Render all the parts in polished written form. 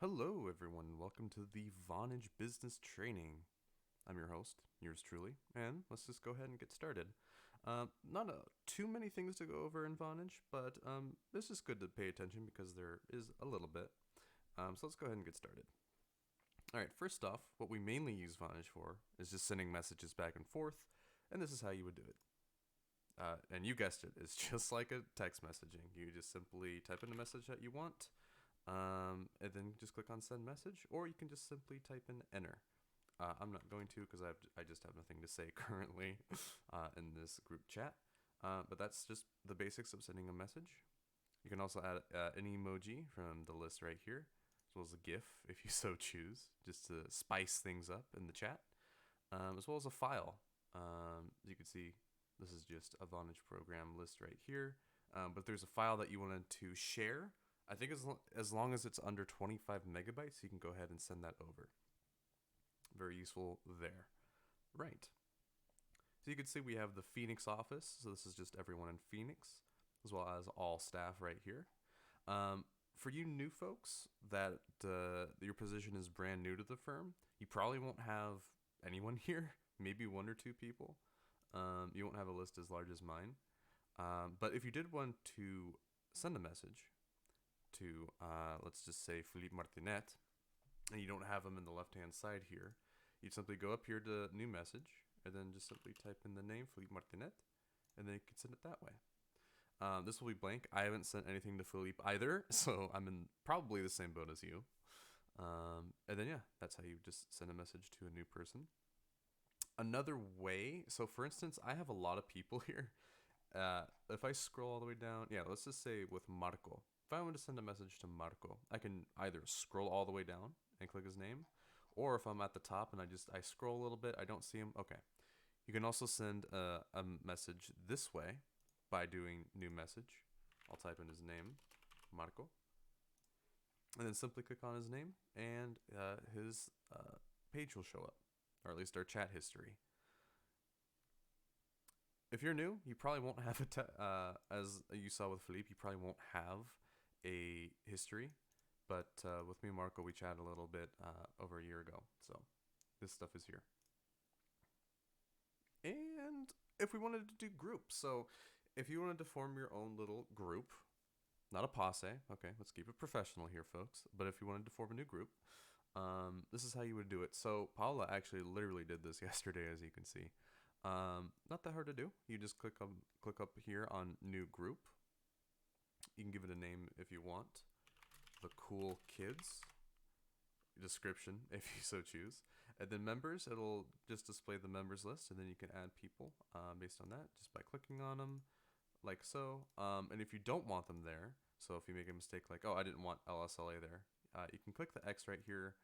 Hello, everyone. Welcome to the Vonage Business Training. I'm your host, yours truly, and let's just go ahead and get started. Not too many things to go over in Vonage, but it's just good to pay attention because there is a little bit. So let's go ahead and get started. All right, first off, what we mainly use Vonage for is just sending messages back and forth, and this is how you would do it. And you guessed it, it's just like a text messaging. You just simply type in a message that you want, and then just click on send message, or you can just simply type in enter. I'm not going to because I just have nothing to say currently in this group chat. But that's just the basics of sending a message. You can also add an emoji from the list right here, as well as a GIF if you so choose, just to spice things up in the chat, as well as a file. As you can see, this is just a Vonage program list right here. But there's a file that you wanted to share. I think as long as it's under 25 megabytes, you can go ahead and send that over. Very useful there. Right. So you can see we have the Phoenix office. So this is just everyone in Phoenix, as well as all staff right here. For you new folks that your position is brand new to the firm, you probably won't have anyone here, maybe one or two people. You won't have a list as large as mine. But if you did want to send a message to, let's just say, Philippe Martinet, and you don't have them in the left-hand side here, you'd simply go up here to new message, and then just simply type in the name, Philippe Martinet, and then you can send it that way. This will be blank. I haven't sent anything to Philippe either, so I'm in probably the same boat as you. And then, yeah, that's how you just send a message to a new person. Another way, so for instance, I have a lot of people here. If I scroll all the way down, yeah, let's just say with Marco. If I want to send a message to Marco, I can either scroll all the way down and click his name, or if I'm at the top and I scroll a little bit, I don't see him. Okay, you can also send a message this way by doing new message. I'll type in his name, Marco, and then simply click on his name, and his page will show up, or at least our chat history. If you're new, you probably won't have as you saw with Philippe, you probably won't have a history. But with me and Marco, we chatted a little bit over a year ago. So this stuff is here. And if we wanted to do groups, so if you wanted to form your own little group, not a posse, okay, let's keep it professional here, folks. But if you wanted to form a new group, this is how you would do it. So Paula actually literally did this yesterday, as you can see. Not that hard to do. You just click up here on new group. You can give it a name if you want. The Cool Kids. Description if you so choose. And then members, it'll just display the members list, and then you can add people based on that just by clicking on them like so. And if you don't want them there, so if you make a mistake like, oh, I didn't want LSLA there, you can click the X right here,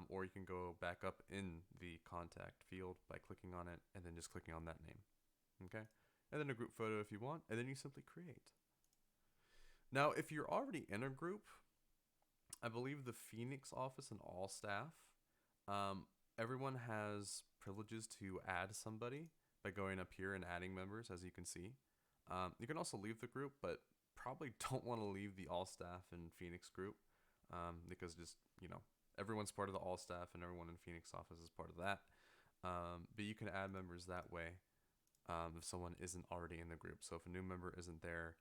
or you can go back up in the contact field by clicking on it and then just clicking on that name. Okay? And then a group photo if you want, and then you simply create. Now, if you're already in a group, I believe the Phoenix office and all staff, everyone has privileges to add somebody by going up here and adding members, as you can see. You can also leave the group, but probably don't want to leave the all staff and Phoenix group because just, everyone's part of the all staff and everyone in Phoenix office is part of that. But you can add members that way if someone isn't already in the group. So if a new member isn't there,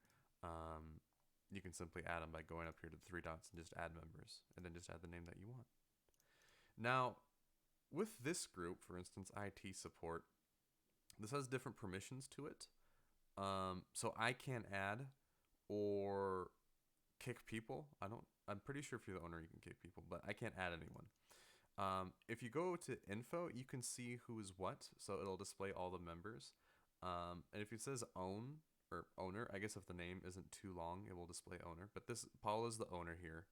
you can simply add them by going up here to the three dots and just add members, and then just add the name that you want. Now, with this group, for instance, IT support, this has different permissions to it. So I can't add or kick people. I'm pretty sure if you're the owner, you can kick people, but I can't add anyone. If you go to info, you can see who is what. So it'll display all the members. And if it says own or owner, I guess if the name isn't too long, it will display owner. But Paula is the owner here.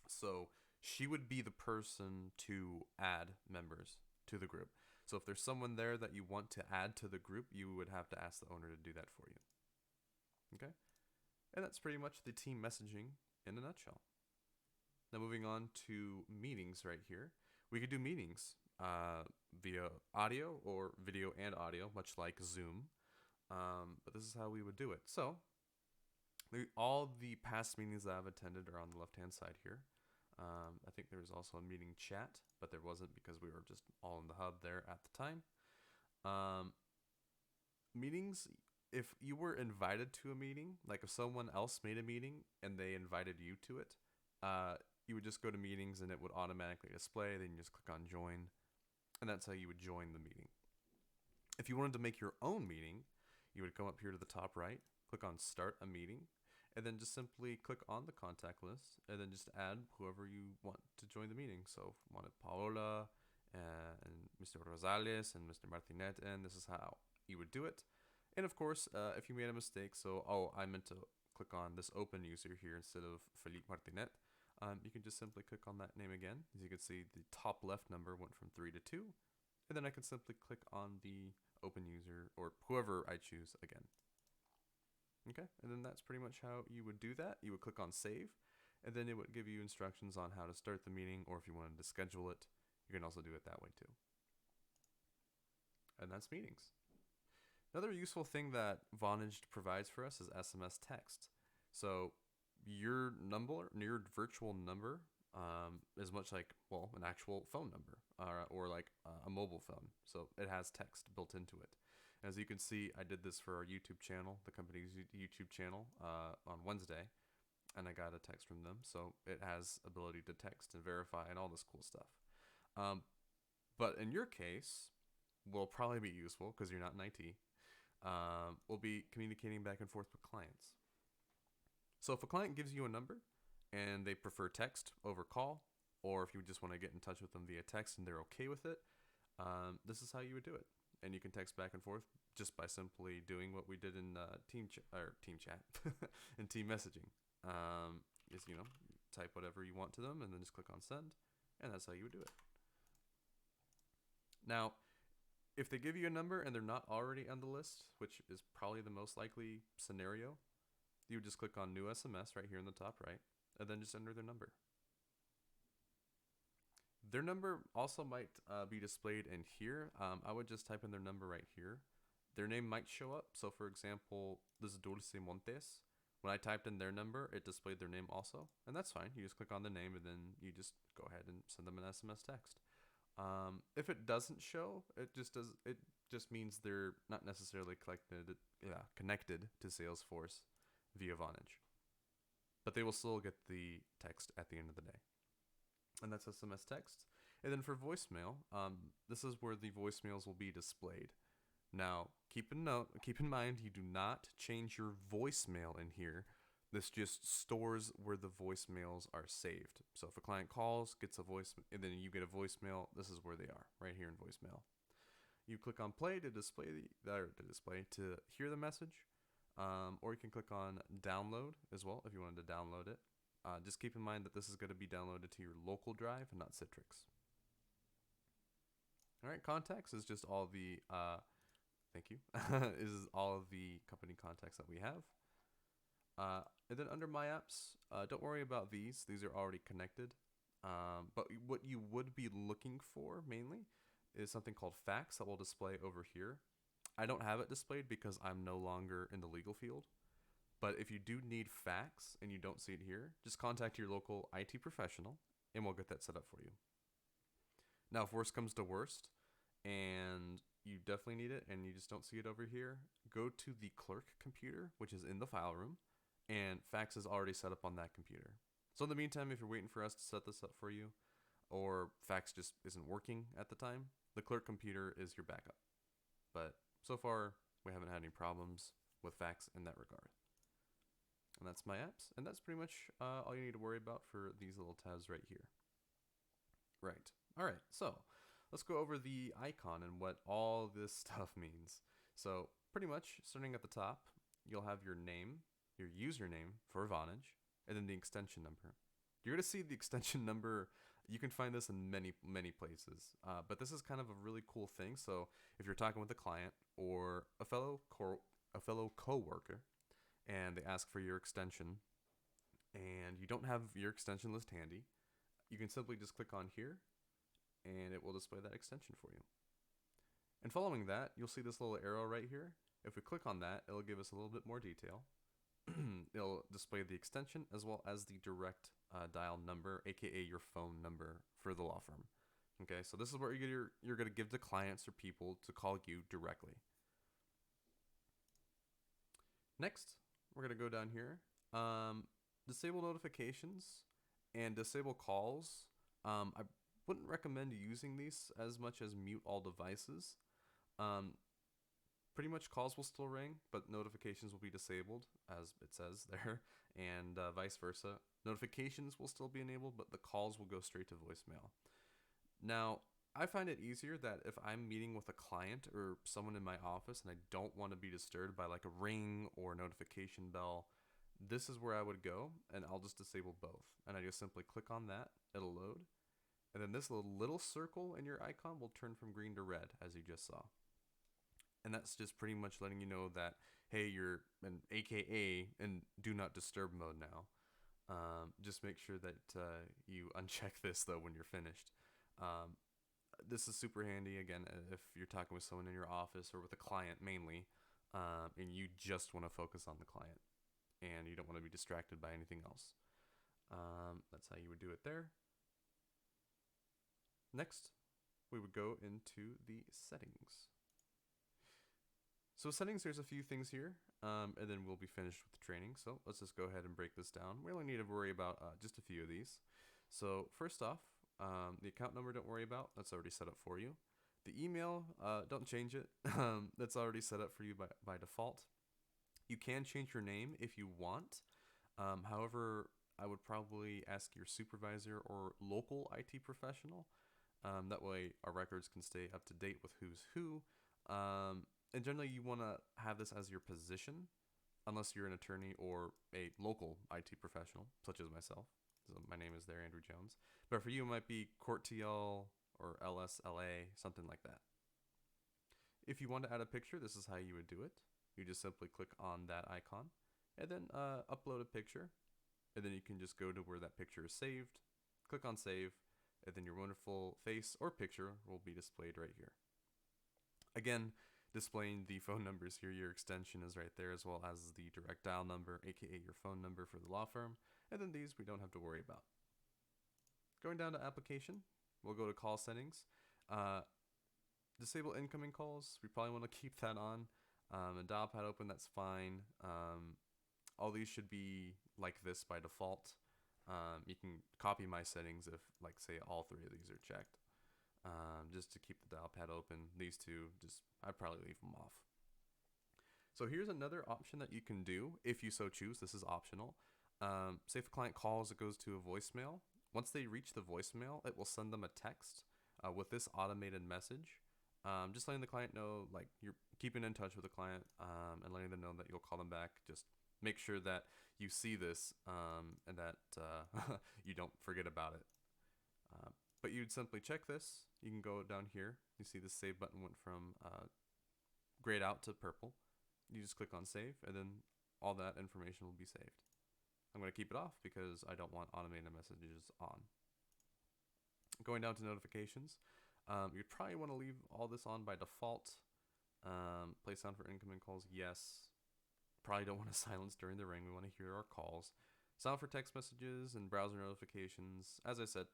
So she would be the person to add members to the group. So if there's someone there that you want to add to the group, you would have to ask the owner to do that for you. Okay? And that's pretty much the team messaging in a nutshell. Now moving on to meetings right here. We could do meetings via audio or video and audio, much like Zoom. But this is how we would do it. So all the past meetings that I've attended are on the left-hand side here. I think there was also a meeting chat, but there wasn't because we were just all in the hub there at the time. Um, Meetings, if you were invited to a meeting, like if someone else made a meeting and they invited you to it, you would just go to meetings and it would automatically display. Then you just click on join, and that's how you would join the meeting. If you wanted to make your own meeting, you would come up here to the top right, click on start a meeting, and then just simply click on the contact list and then just add whoever you want to join the meeting. So if you wanted Paola and Mr. Rosales and Mr. Martinet, and this is how you would do it. And of course, if you made a mistake, I meant to click on this open user here instead of Felipe Martinet, you can just simply click on that name again. As you can see, the top left number went from 3 to 2, and then I can simply click on the open user or whoever I choose again. Okay, and then that's pretty much how you would do that. You would click on save, and then it would give you instructions on how to start the meeting, or if you wanted to schedule it, you can also do it that way too. And that's meetings. Another useful thing that Vonage provides for us is SMS text. So your virtual number is much like, well, an actual phone number or like a mobile phone. So it has text built into it. As you can see, I did this for our YouTube channel, the company's YouTube channel, on Wednesday, and I got a text from them. So it has ability to text and verify and all this cool stuff. But in your case, will probably be useful because you're not in IT. We'll be communicating back and forth with clients. So if a client gives you a number and they prefer text over call, or if you just want to get in touch with them via text and they're okay with it, this is how you would do it. And you can text back and forth just by simply doing what we did in team chat and team messaging. Is, type whatever you want to them and then just click on send, and that's how you would do it. Now, if they give you a number and they're not already on the list, which is probably the most likely scenario, you would just click on new SMS right here in the top right, and then just enter their number. Their number also might be displayed in here. I would just type in their number right here. Their name might show up. So for example, this is Dulce Montes. When I typed in their number, it displayed their name also, and that's fine. You just click on the name and then you just go ahead and send them an SMS text. If it doesn't show, it just means they're not necessarily connected to Salesforce via Vonage, but they will still get the text at the end of the day. And that's SMS text. And then for voicemail, this is where the voicemails will be displayed. Now, keep in mind, you do not change your voicemail in here. This just stores where the voicemails are saved. So if a client calls, gets a voice, and then you get a voicemail, this is where they are, right here in voicemail. You click on play to to hear the message, or you can click on download as well if you wanted to download it. Just keep in mind that this is going to be downloaded to your local drive and not Citrix. All right, contacts is just all the is all of the company contacts that we have. And then under my apps, don't worry about these. These are already connected. But what you would be looking for mainly is something called fax that will display over here. I don't have it displayed because I'm no longer in the legal field. But if you do need fax and you don't see it here, just contact your local IT professional and we'll get that set up for you. Now, if worst comes to worst and you definitely need it and you just don't see it over here, go to the clerk computer, which is in the file room, and fax is already set up on that computer. So in the meantime, if you're waiting for us to set this up for you, or fax just isn't working at the time, the clerk computer is your backup. But so far, we haven't had any problems with fax in that regard. And that's my apps, and that's pretty much all you need to worry about for these little tabs right here. Right. All right, so let's go over the icon and what all this stuff means. So pretty much, starting at the top, you'll have your name, your username for Vonage, and then the extension number. You're going to see the extension number. You can find this in many, many places, but this is kind of a really cool thing. So if you're talking with a client or a fellow coworker, and they ask for your extension, and you don't have your extension list handy, you can simply just click on here, and it will display that extension for you. And following that, you'll see this little arrow right here. If we click on that, it'll give us a little bit more detail. it'll display the extension as well as the direct dial number, aka your phone number for the law firm. Okay, so this is where you're going to give to clients or people to call you directly. Next, we're going to go down here. Disable notifications and disable calls. I wouldn't recommend using these as much as mute all devices. Pretty much calls will still ring, but notifications will be disabled, as it says there, and vice versa. Notifications will still be enabled, but the calls will go straight to voicemail. Now, I find it easier that if I'm meeting with a client or someone in my office and I don't want to be disturbed by like a ring or notification bell, this is where I would go, and I'll just disable both. And I just simply click on that, it'll load, and then this little circle in your icon will turn from green to red, as you just saw. And that's just pretty much letting you know that, hey, you're an AKA in do not disturb mode now. Just make sure that you uncheck this though when you're finished. This is super handy, again, if you're talking with someone in your office or with a client mainly, and you just want to focus on the client and you don't want to be distracted by anything else. That's how you would do it there. Next, we would go into the settings. So settings, there's a few things here, and then we'll be finished with the training. So let's just go ahead and break this down. We only need to worry about just a few of these. So first off, the account number, don't worry about. That's already set up for you. The email, don't change it. That's already set up for you by default. You can change your name if you want. However, I would probably ask your supervisor or local IT professional. That way our records can stay up to date with who's who. And generally you want to have this as your position, unless you're an attorney or a local IT professional, such as myself. So my name is there, Andrew Jones. But for you, it might be Court TL or LSLA, something like that. If you want to add a picture, this is how you would do it. You just simply click on that icon and then upload a picture. And then you can just go to where that picture is saved, click on save, and then your wonderful face or picture will be displayed right here. Again, displaying the phone numbers here, your extension is right there, as well as the direct dial number, aka your phone number for the law firm. And then these we don't have to worry about. Going down to application, we'll go to call settings. Disable incoming calls, we probably want to keep that on. And dial pad open, that's fine. All these should be like this by default. You can copy my settings if, like, say, all three of these are checked. Just to keep the dial pad open. These two, I'd probably leave them off. So here's another option that you can do if you so choose. This is optional. Say if a client calls, it goes to a voicemail. Once they reach the voicemail, it will send them a text with this automated message. Just letting the client know, like, you're keeping in touch with the client and letting them know that you'll call them back. Just make sure that you see this and that you don't forget about it. But you'd simply check this. You can go down here. You see the save button went from grayed out to purple. You just click on save, and then all that information will be saved. I'm going to keep it off because I don't want automated messages on. Going down to notifications, you'd probably want to leave all this on by default. Play sound for incoming calls, yes. Probably don't want to silence during the ring. We want to hear our calls. Sound for text messages and browser notifications. As I said,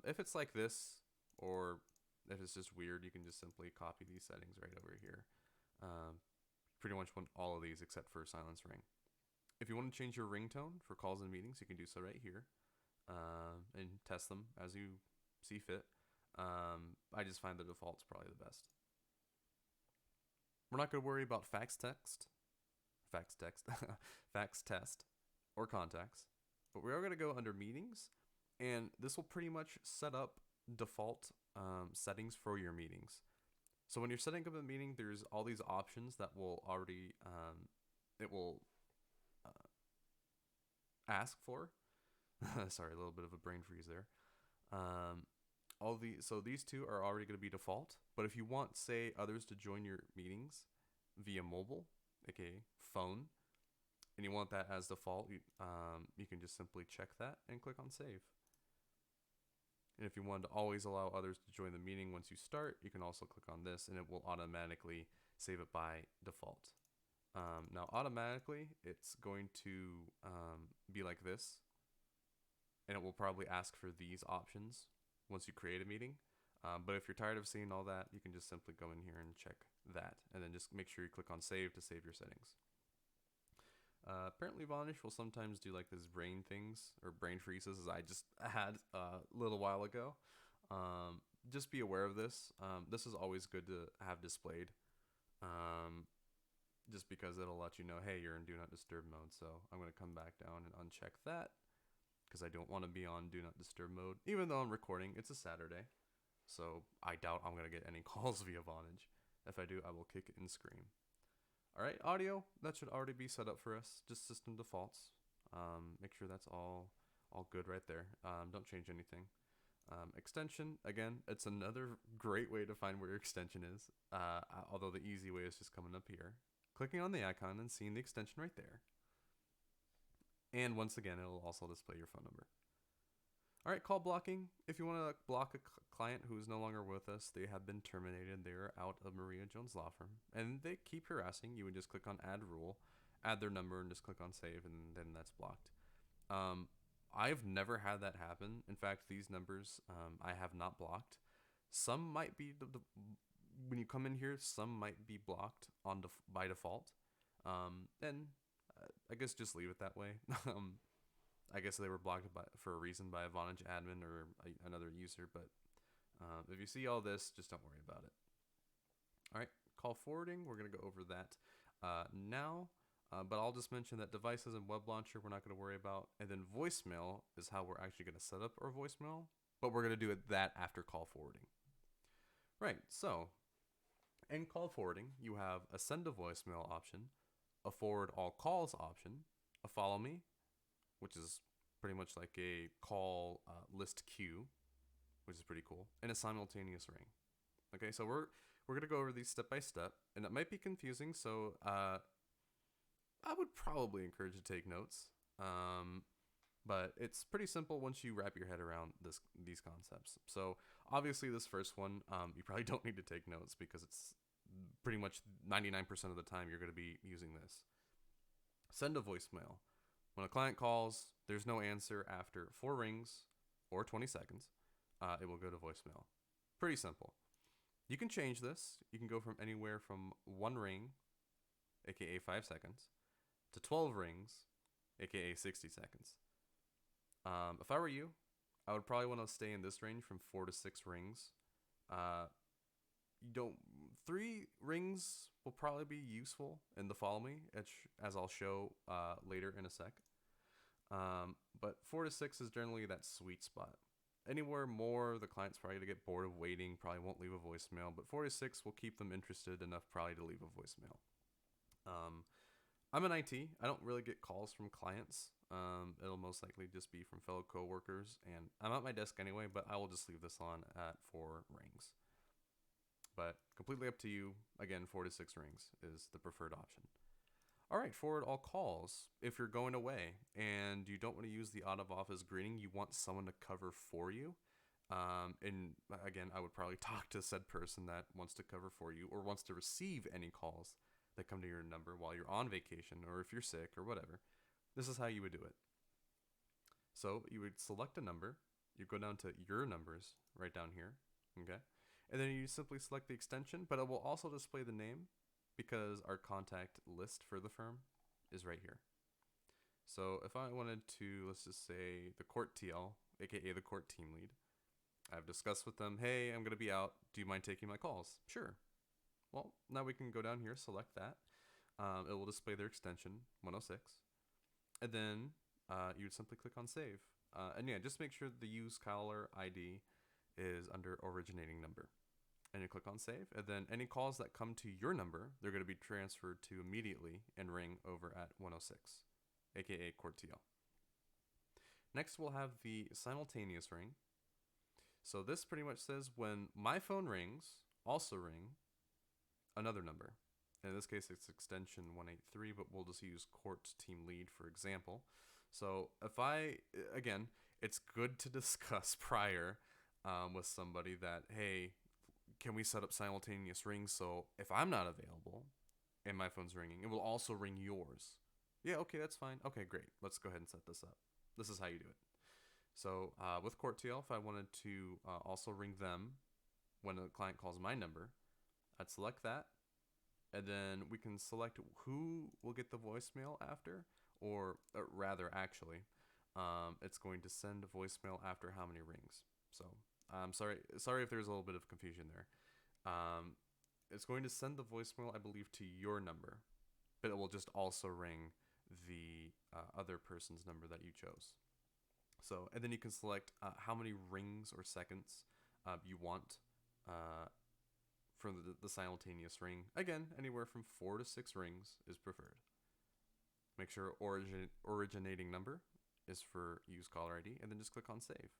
if it's like this, or if it's just weird, you can just simply copy these settings right over here. Pretty much want all of these except for silence ring. If you want to change your ringtone for calls and meetings, you can do so right here and test them as you see fit. I just find the default's probably the best. We're not going to worry about fax test, or contacts, but we are going to go under meetings, and this will pretty much set up default settings for your meetings. So when you're setting up a meeting, there's all these options that will already, it will ask for. Sorry, a little bit of a brain freeze there. So these two are already going to be default, but if you want, say, others to join your meetings via mobile, aka phone, and you want that as default, you can just simply check that and click on save. And if you want to always allow others to join the meeting once you start, you can also click on this and it will automatically save it by default. Now, automatically, it's going to be like this, and it will probably ask for these options once you create a meeting. But if you're tired of seeing all that, you can just simply go in here and check that, and then just make sure you click on save to save your settings. Apparently, Vonage will sometimes do like this brain things or brain freezes, as I just had a little while ago. Just be aware of this. This is always good to have displayed, just because it'll let you know, hey, you're in Do Not Disturb mode. So I'm going to come back down and uncheck that because I don't want to be on Do Not Disturb mode, even though I'm recording. It's a Saturday, so I doubt I'm going to get any calls via Vonage. If I do, I will kick it and scream. All right, audio, that should already be set up for us, just system defaults. Make sure that's all good right there. Don't change anything. Extension, again, it's another great way to find where your extension is, although the easy way is just coming up here, clicking on the icon and seeing the extension right there. And once again, it'll also display your phone number. All right, call blocking. If you want to block a client who is no longer with us, they have been terminated. They are out of Maria Jones Law Firm, and they keep harassing, you would just click on add rule, add their number, and just click on save, and then that's blocked. I've never had that happen. In fact, these numbers I have not blocked. Some might be when you come in here, some might be blocked by default. And I guess just leave it that way. I guess they were blocked for a reason by a Vonage admin or another user. But if you see all this, just don't worry about it. All right, call forwarding. We're gonna go over that now. But I'll just mention that devices and web launcher we're not going to worry about. And then voicemail is how we're actually going to set up our voicemail. But we're going to do that after call forwarding. Right, so in call forwarding, you have a send a voicemail option, a forward all calls option, a follow me, which is pretty much like a call list queue, which is pretty cool, and a simultaneous ring. Okay, so we're going to go over these step by step, and it might be confusing, so I would probably encourage you to take notes, but it's pretty simple once you wrap your head around these concepts. So obviously this first one, you probably don't need to take notes because it's pretty much 99% of the time you're going to be using this. Send a voicemail. When a client calls, there's no answer after 4 rings or 20 seconds. It will go to voicemail. Pretty simple. You can change this. You can go from anywhere from 1 ring, aka 5 seconds, to 12 rings, aka 60 seconds. If I were you, I would probably want to stay in this range from 4 to 6 rings. You don't 3 rings will probably be useful in the follow me, as I'll show later in a sec. But 4 to 6 is generally that sweet spot. Anywhere more, the client's probably gonna get bored of waiting, probably won't leave a voicemail. But 4 to 6 will keep them interested enough probably to leave a voicemail. I'm in IT. I don't really get calls from clients. It'll most likely just be from fellow coworkers, and I'm at my desk anyway, but I will just leave this on at 4 rings. But completely up to you. Again, 4 to 6 rings is the preferred option. All right, forward all calls. If you're going away and you don't want to use the out of office greeting, you want someone to cover for you. And again, I would probably talk to said person that wants to cover for you or wants to receive any calls that come to your number while you're on vacation or if you're sick or whatever. This is how you would do it. So you would select a number. You go down to your numbers right down here. Okay. And then you simply select the extension, but it will also display the name because our contact list for the firm is right here. So if I wanted to, let's just say the court TL, aka the court team lead, I've discussed with them, hey, I'm going to be out. Do you mind taking my calls? Sure. Well, now we can go down here, select that. It will display their extension, 106. And then you would simply click on save. And yeah, just make sure the use caller ID is under originating number. And you click on save. And then any calls that come to your number, they're going to be transferred to immediately and ring over at 106, aka Court TL. Next, we'll have the simultaneous ring. So this pretty much says when my phone rings, also ring another number. In this case, it's extension 183, but we'll just use court team lead for example. So if again, it's good to discuss prior with somebody that, hey, can we set up simultaneous rings? So if I'm not available and my phone's ringing, it will also ring yours. Yeah, okay, that's fine. Okay, great. Let's go ahead and set this up. This is how you do it. So with CourtTL, if I wanted to also ring them when a client calls my number, I'd select that, and then we can select who will get the voicemail after, or rather, actually, it's going to send a voicemail after how many rings. So I'm sorry if there's a little bit of confusion there. It's going to send the voicemail, I believe, to your number, but it will just also ring the other person's number that you chose. So, and then you can select how many rings or seconds you want for the simultaneous ring. Again, anywhere from 4 to 6 rings is preferred. Make sure originating number is for use caller ID, and then just click on save.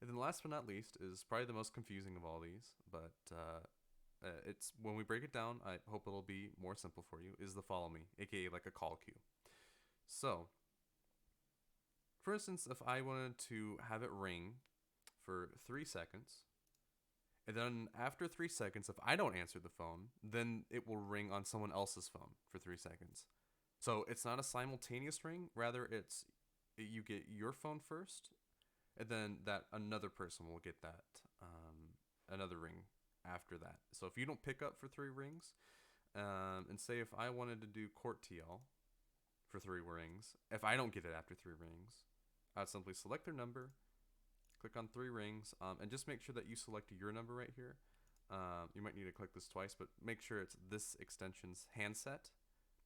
And then last but not least is probably the most confusing of all these, but it's when we break it down, I hope it'll be more simple for you, is the follow me, aka like a call queue. So, for instance, if I wanted to have it ring for 3 seconds, and then after 3 seconds, if I don't answer the phone, then it will ring on someone else's phone for 3 seconds. So it's not a simultaneous ring, rather it's you get your phone first, and then that another person will get that another ring after that. So if you don't pick up for 3 rings, and say if I wanted to do CourtTL for 3 rings, if I don't get it after 3 rings, I'd simply select their number, click on 3 rings, and just make sure that you select your number right here. You might need to click this twice, but make sure it's this extension's handset.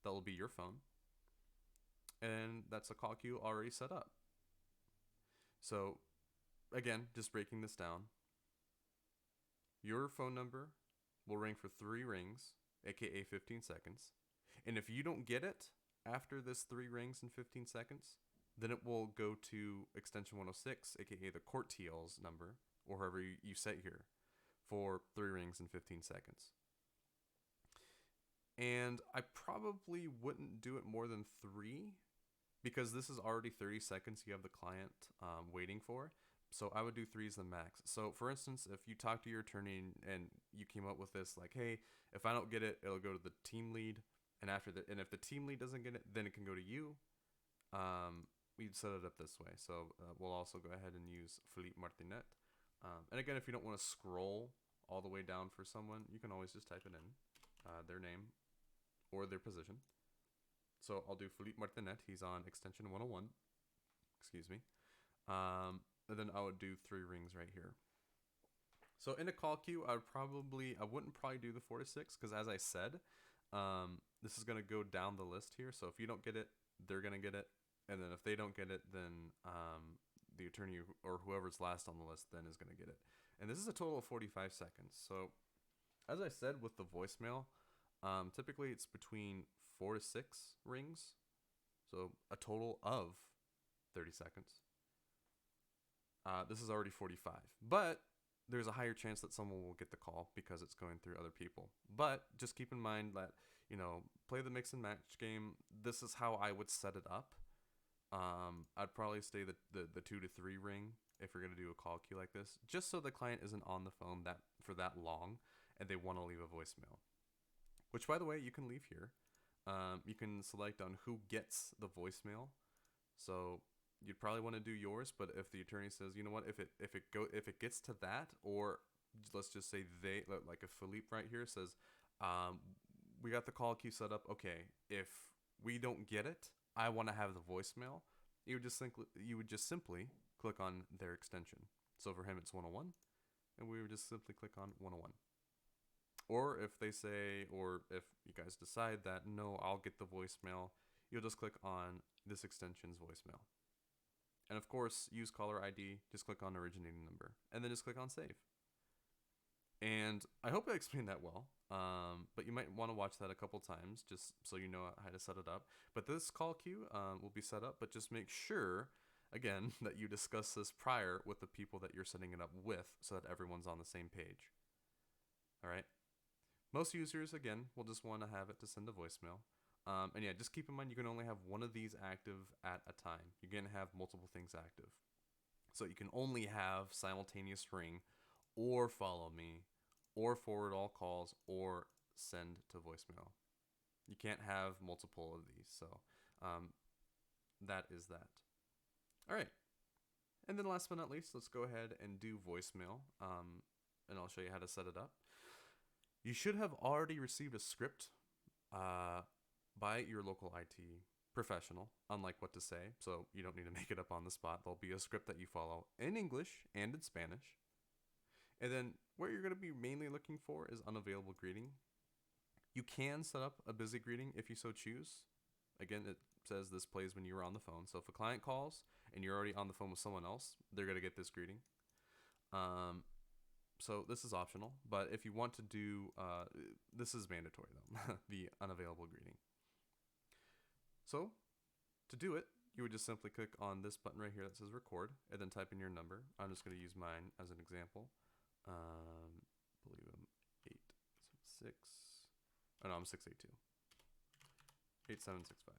That will be your phone. And that's a call queue already set up. So again, just breaking this down, your phone number will ring for 3 rings, aka 15 seconds. And if you don't get it after this 3 rings in 15 seconds, then it will go to extension 106, aka the CourtTL's number, or however you set here, for 3 rings in 15 seconds. And I probably wouldn't do it more than 3, because this is already 30 seconds you have the client waiting for. So I would do 3 as the max. So for instance, if you talk to your attorney and you came up with this, like, hey, if I don't get it, it'll go to the team lead. And if the team lead doesn't get it, then it can go to you. We'd set it up this way. So we'll also go ahead and use Philippe Martinet. And again, if you don't want to scroll all the way down for someone, you can always just type it in, their name or their position. So I'll do Philippe Martinet. He's on extension 101. Excuse me. And then I would do 3 rings right here. So in a call queue, I wouldn't probably do the 4 to 6, because as I said, this is going to go down the list here. So if you don't get it, they're going to get it. And then if they don't get it, then the attorney or whoever's last on the list then is going to get it. And this is a total of 45 seconds. So as I said with the voicemail, typically it's between 4 to 6 rings. So a total of 30 seconds. This is already 45. But there's a higher chance that someone will get the call because it's going through other people. But just keep in mind that, play the mix and match game. This is how I would set it up. I'd probably stay the 2 to 3 ring if you're going to do a call queue like this, just so the client isn't on the phone for that long and they want to leave a voicemail. Which, by the way, you can leave here. You can select on who gets the voicemail. So you'd probably want to do yours, but if the attorney says, you know what, if it gets to that, or let's just say like if Philippe right here says, we got the call queue set up. Okay, if we don't get it, I want to have the voicemail. You would just simply click on their extension. So for him, it's 101, and we would just simply click on 101. Or if they say, or if you guys decide that, no, I'll get the voicemail, you'll just click on this extension's voicemail. And of course, use caller ID, just click on originating number, and then just click on save. And I hope I explained that well, but you might want to watch that a couple times just so you know how to set it up. But this call queue will be set up, but just make sure, again, that you discuss this prior with the people that you're setting it up with so that everyone's on the same page. All right? Most users, again, will just want to have it to send a voicemail. And yeah, just keep in mind you can only have one of these active at a time. You can have multiple things active. So you can only have simultaneous ring, or follow me, or forward all calls, or send to voicemail. You can't have multiple of these. So um, that is that. All right. And then last but not least, let's go ahead and do voicemail. And I'll show you how to set it up. You should have already received a script uh, by your local IT professional on like what to say. So you don't need to make it up on the spot. There'll be a script that you follow in English and in Spanish. And then what you're going to be mainly looking for is unavailable greeting. You can set up a busy greeting if you so choose. Again, it says this plays when you are on the phone. So if a client calls and you're already on the phone with someone else, they're going to get this greeting. So this is optional, but if you want to do, this is mandatory though, the unavailable greeting. So to do it, you would just simply click on this button right here that says record and then type in your number. I'm just going to use mine as an example. I believe I'm 876. Oh no, I'm 682. 8765.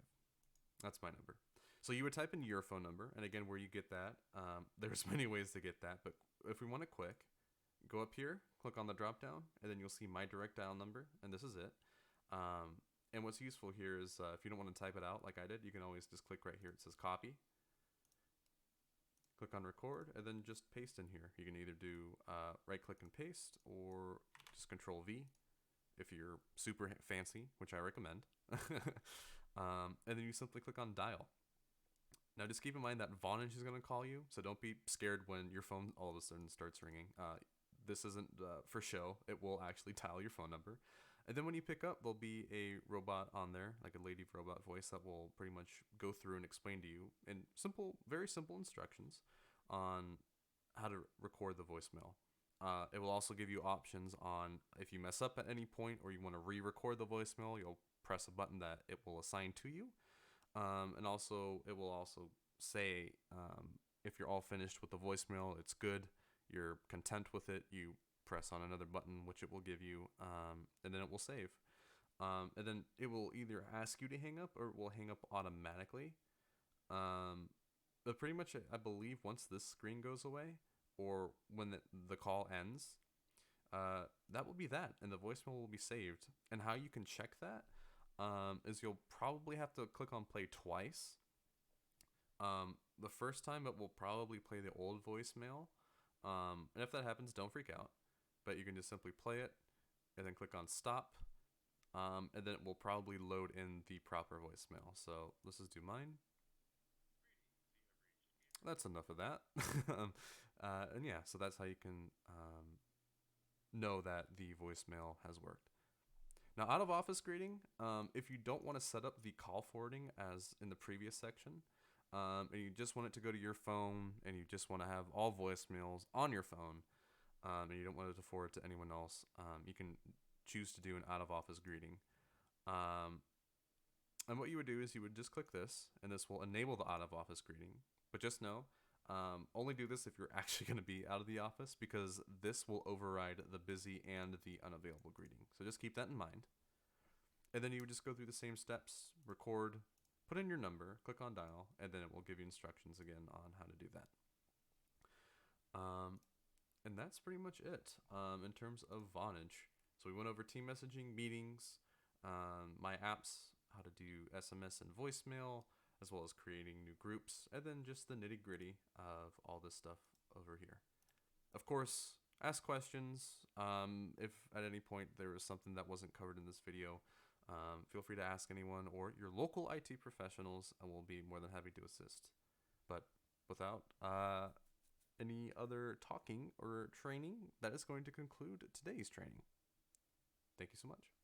That's my number. So you would type in your phone number, and again, where you get that, there's many ways to get that, but if we want it quick, go up here, click on the drop down, and then you'll see my direct dial number, and this is it. And what's useful here is if you don't want to type it out like I did, you can always just click right here. It says copy. Click on record, and then just paste in here. You can either do right click and paste, or just Control V if you're super fancy, which I recommend. And then you simply click on dial. Now just keep in mind that Vonage is going to call you, so don't be scared when your phone all of a sudden starts ringing. This isn't for show. It will actually dial your phone number. And then when you pick up, there'll be a robot on there, like a lady robot voice that will pretty much go through and explain to you in simple, very simple instructions on how to record the voicemail. It will also give you options on if you mess up at any point or you want to re-record the voicemail, you'll press a button that it will assign to you. And also, it will also say if you're all finished with the voicemail, it's good, you're content with it, you press on another button, which it will give you, and then it will save. And then it will either ask you to hang up or it will hang up automatically. But pretty much, I believe, once this screen goes away or when the call ends, that will be that, and the voicemail will be saved. And how you can check that is you'll probably have to click on play twice. The first time it will probably play the old voicemail. And if that happens, don't freak out. But you can just simply play it and then click on stop. And then it will probably load in the proper voicemail. So let's just do mine. That's enough of that. And yeah, so that's how you can know that the voicemail has worked. Now, out of office greeting, if you don't want to set up the call forwarding as in the previous section, and you just want it to go to your phone and you just want to have all voicemails on your phone, and you don't want it to forward to anyone else, you can choose to do an out of office greeting. And what you would do is you would just click this, and this will enable the out of office greeting. But just know, only do this if you're actually going to be out of the office, because this will override the busy and the unavailable greeting. So just keep that in mind. And then you would just go through the same steps, record, put in your number, click on dial, and then it will give you instructions again on how to do that. And that's pretty much it in terms of Vonage. So we went over team messaging, meetings, my apps, how to do SMS and voicemail, as well as creating new groups, and then just the nitty gritty of all this stuff over here. Of course, ask questions. If at any point there was something that wasn't covered in this video, feel free to ask anyone or your local IT professionals, and we'll be more than happy to assist. But without any other talking or training, that is going to conclude today's training. Thank you so much.